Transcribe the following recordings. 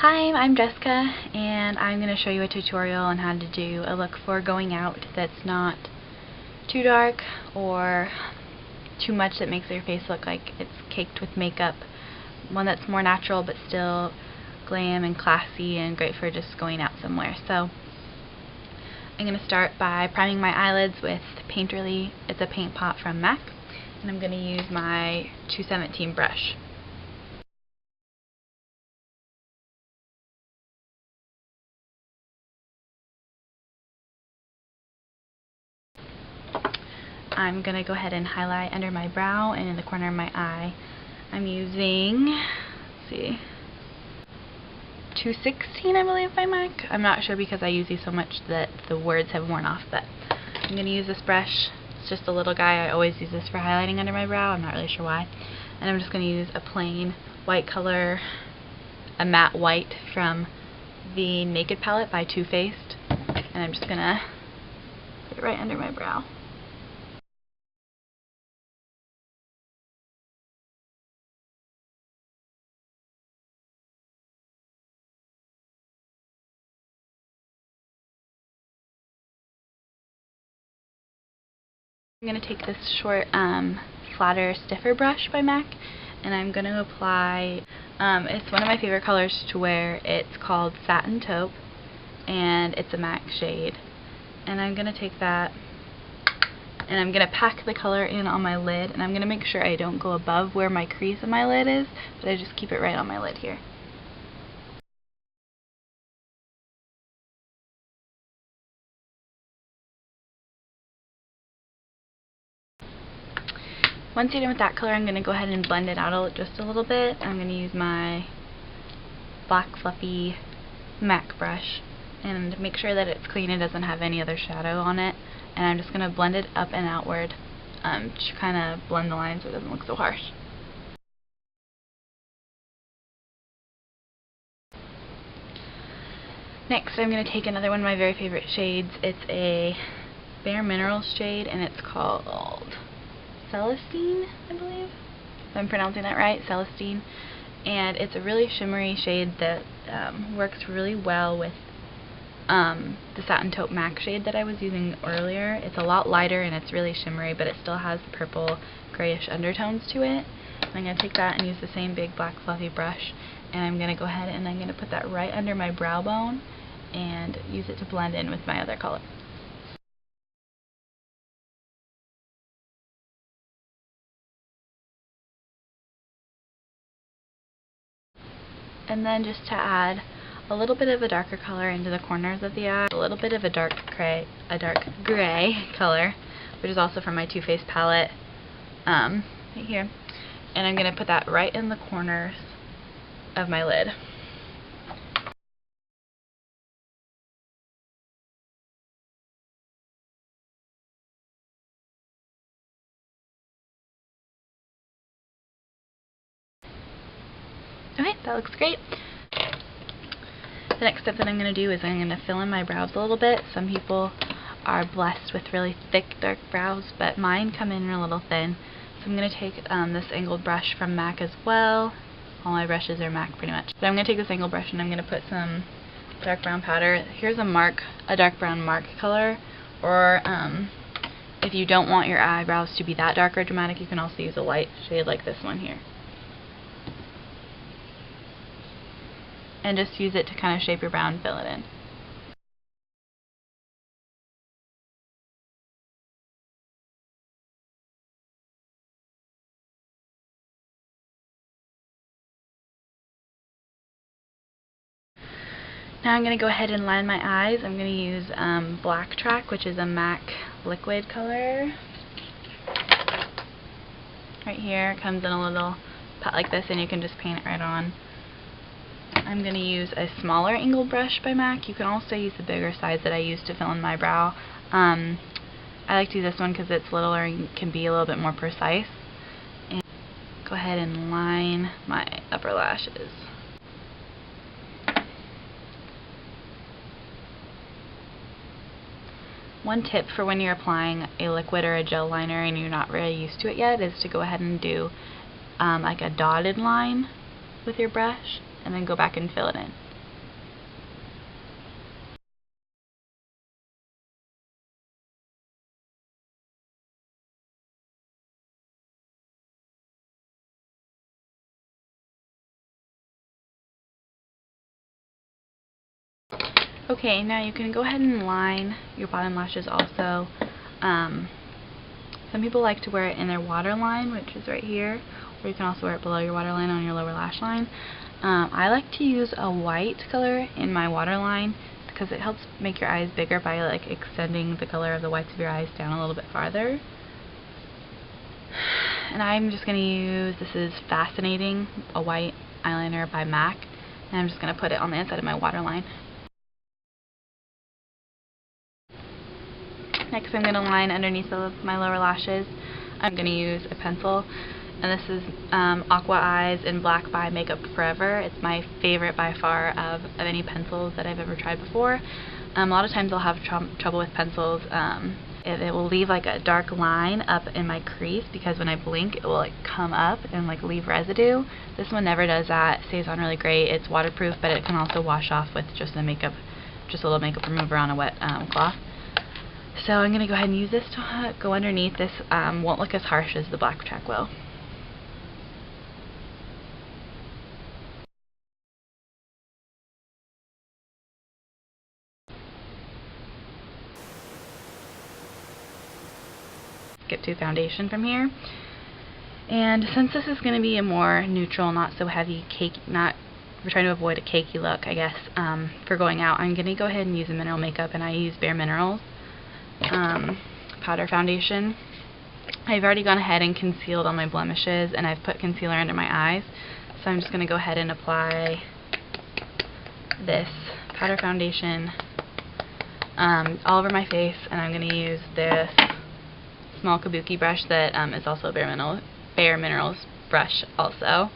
Hi, I'm Jessica, and I'm going to show you a tutorial on how to do a look for going out that's not too dark or too much that makes your face look like it's caked with makeup. One that's more natural but still glam and classy and great for just going out somewhere. So I'm going to start by priming my eyelids with Painterly. It's a paint pot from MAC, and I'm going to use my 217 brush. I'm going to go ahead and highlight under my brow and in the corner of my eye. I'm using, let's see, 216 I believe by MAC. I'm not sure because I use these so much that the words have worn off, but I'm going to use this brush. It's just a little guy. I always use this for highlighting under my brow. I'm not really sure why. And I'm just going to use a plain white color, a matte white from the Naked palette by Too Faced. And I'm just going to put it right under my brow. I'm going to take this short, flatter, stiffer brush by MAC, and I'm going to apply, it's one of my favorite colors to wear. It's called Satin Taupe, and it's a MAC shade. And I'm going to take that, and I'm going to pack the color in on my lid, and I'm going to make sure I don't go above where my crease of my lid is, but I just keep it right on my lid here. Once you're done with that color, I'm going to go ahead and blend it out just a little bit. I'm going to use my black fluffy MAC brush and make sure that it's clean. It doesn't have any other shadow on it. And I'm just going to blend it up and outward to kind of blend the lines so it doesn't look so harsh. Next, I'm going to take another one of my very favorite shades. It's a Bare Minerals shade, and it's called Celestine, I believe, if I'm pronouncing that right, Celestine. And it's a really shimmery shade that works really well with the Satin Taupe MAC shade that I was using earlier. It's a lot lighter and it's really shimmery, but it still has the purple grayish undertones to it. I'm going to take that and use the same big black fluffy brush, and I'm going to go ahead and I'm going to put that right under my brow bone and use it to blend in with my other color. And then just to add a little bit of a darker color into the corners of the eye, a little bit of a dark gray color, which is also from my Too Faced palette, right here. And I'm going to put that right in the corners of my lid. Okay, that looks great. The next step that I'm going to do is I'm going to fill in my brows a little bit. Some people are blessed with really thick, dark brows, but mine come in a little thin. So I'm going to take this angled brush from MAC as well. All my brushes are MAC pretty much. But I'm going to take this angled brush and I'm going to put some dark brown powder. Here's a dark brown mark color, or if you don't want your eyebrows to be that dark or dramatic, you can also use a light shade like this one here. And just use it to kind of shape your brow and fill it in. Now I'm going to go ahead and line my eyes. I'm going to use Black Track, which is a MAC liquid color. Right here, it comes in a little pot like this, and you can just paint it right on. I'm going to use a smaller angled brush by MAC. You can also use the bigger size that I use to fill in my brow. I like to use this one because it's littler and can be a little bit more precise. And go ahead and line my upper lashes. One tip for when you're applying a liquid or a gel liner and you're not really used to it yet is to go ahead and do like a dotted line with your brush and then go back and fill it in. Okay, now you can go ahead and line your bottom lashes also. Some people like to wear it in their waterline, which is right here, or you can also wear it below your waterline on your lower lash line. I like to use a white color in my waterline because it helps make your eyes bigger by like extending the color of the whites of your eyes down a little bit farther. And I'm just going to use, this is Fascinating, a white eyeliner by MAC, and I'm just going to put it on the inside of my waterline. Next I'm going to line underneath my lower lashes. I'm going to use a pencil, and this is Aqua Eyes in Black by Makeup Forever. It's my favorite by far of any pencils that I've ever tried before. A lot of times I'll have trouble with pencils. It will leave like a dark line up in my crease because when I blink it will like come up and like leave residue. This one never does that. It stays on really great. It's waterproof, but it can also wash off with just a little makeup remover on a wet cloth. So I'm going to go ahead and use this to go underneath. This won't look as harsh as the black track will. Get to foundation from here. And since this is going to be a more neutral, not so heavy cake, we're trying to avoid a cakey look, I guess, for going out, I'm going to go ahead and use a mineral makeup, and I use Bare Minerals powder foundation. I've already gone ahead and concealed all my blemishes, and I've put concealer under my eyes, so I'm just going to go ahead and apply this powder foundation all over my face, and I'm going to use this small kabuki brush that is also a Bare Minerals brush also.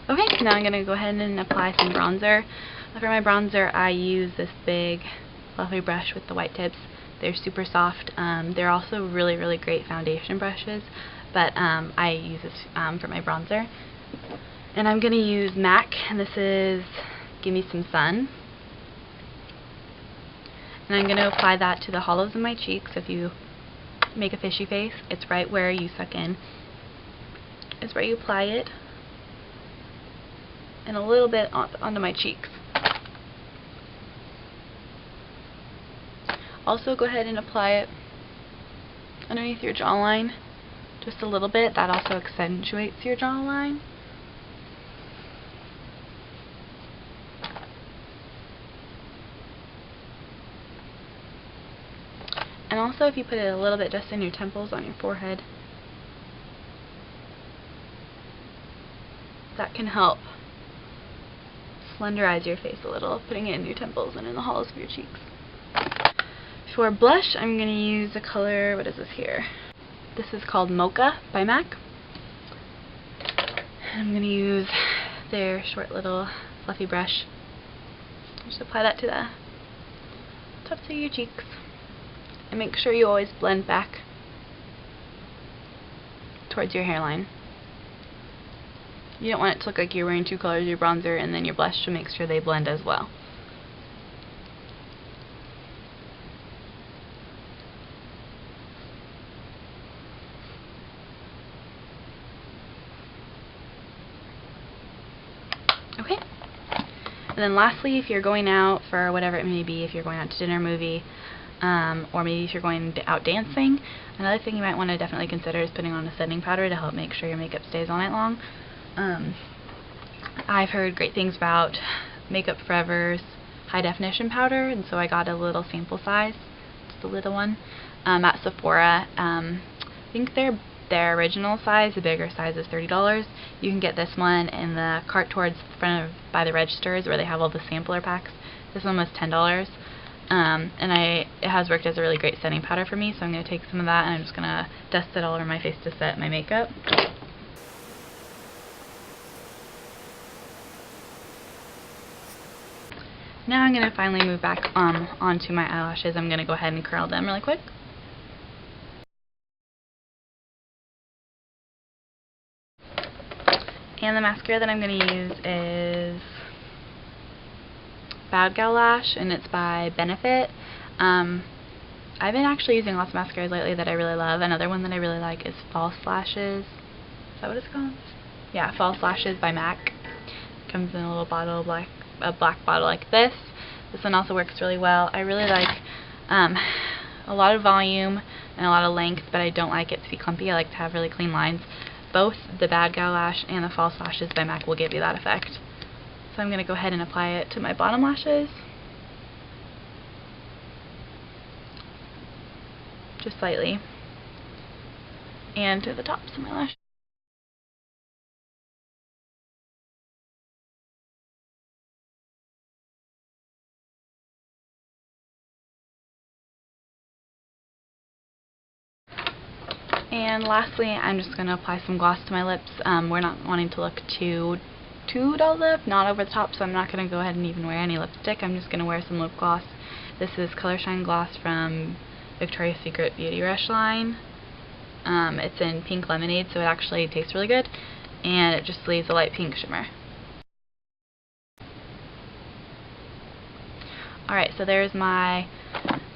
Okay, now I'm going to go ahead and apply some bronzer. For my bronzer, I use this big fluffy brush with the white tips. They're super soft. They're also really, really great foundation brushes, but I use this for my bronzer. And I'm going to use MAC, and this is Give Me Some Sun. And I'm going to apply that to the hollows of my cheeks. If you make a fishy face, it's right where you suck in. It's where you apply it. And a little bit onto my cheeks. Also go ahead and apply it underneath your jawline, just a little bit. That also accentuates your jawline. And also if you put it a little bit just in your temples on your forehead, that can help slenderize your face a little, putting it in your temples and in the hollows of your cheeks. For blush, I'm going to use the color, what is this here? This is called Mocha by MAC. And I'm going to use their short little fluffy brush. Just apply that to the tops of your cheeks. And make sure you always blend back towards your hairline. You don't want it to look like you're wearing two colors of your bronzer and then your blush, to make sure they blend as well. Okay. And then lastly, if you're going out for whatever it may be, if you're going out to dinner, movie, or maybe if you're going out dancing, another thing you might want to definitely consider is putting on a setting powder to help make sure your makeup stays on it long. I've heard great things about Makeup Forever's high definition powder, and so I got a little sample size, just a little one, at Sephora. I think their original size, the bigger size, is $30. You can get this one in the cart towards the front of by the registers where they have all the sampler packs. This one was $10. And it has worked as a really great setting powder for me, so I'm going to take some of that and I'm just going to dust it all over my face to set my makeup. Now I'm going to finally move back onto my eyelashes. I'm going to go ahead and curl them really quick. And the mascara that I'm going to use is Bad Gal Lash, and it's by Benefit. I've been actually using lots of mascaras lately that I really love. Another one that I really like is False Lashes. Is that what it's called? Yeah, False Lashes by MAC. Comes in a little bottle, a black bottle like this. This one also works really well. I really like a lot of volume and a lot of length, but I don't like it to be clumpy. I like to have really clean lines. Both the Bad Gal Lash and the False Lashes by MAC will give you that effect. So I'm going to go ahead and apply it to my bottom lashes. Just slightly. And to the tops of my lashes. And lastly, I'm just going to apply some gloss to my lips. We're not wanting to look too doll lip, not over the top, so I'm not going to go ahead and even wear any lipstick. I'm just going to wear some lip gloss. This is Color Shine Gloss from Victoria's Secret Beauty Rush line. It's in Pink Lemonade, so it actually tastes really good, and it just leaves a light pink shimmer. Alright, so there's my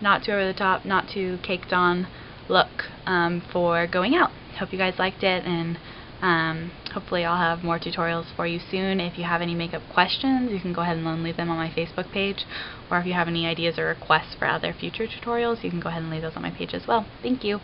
not too over the top, not too caked on look for going out. Hope you guys liked it, and hopefully I'll have more tutorials for you soon. If you have any makeup questions, you can go ahead and leave them on my Facebook page, or if you have any ideas or requests for other future tutorials, you can go ahead and leave those on my page as well. Thank you.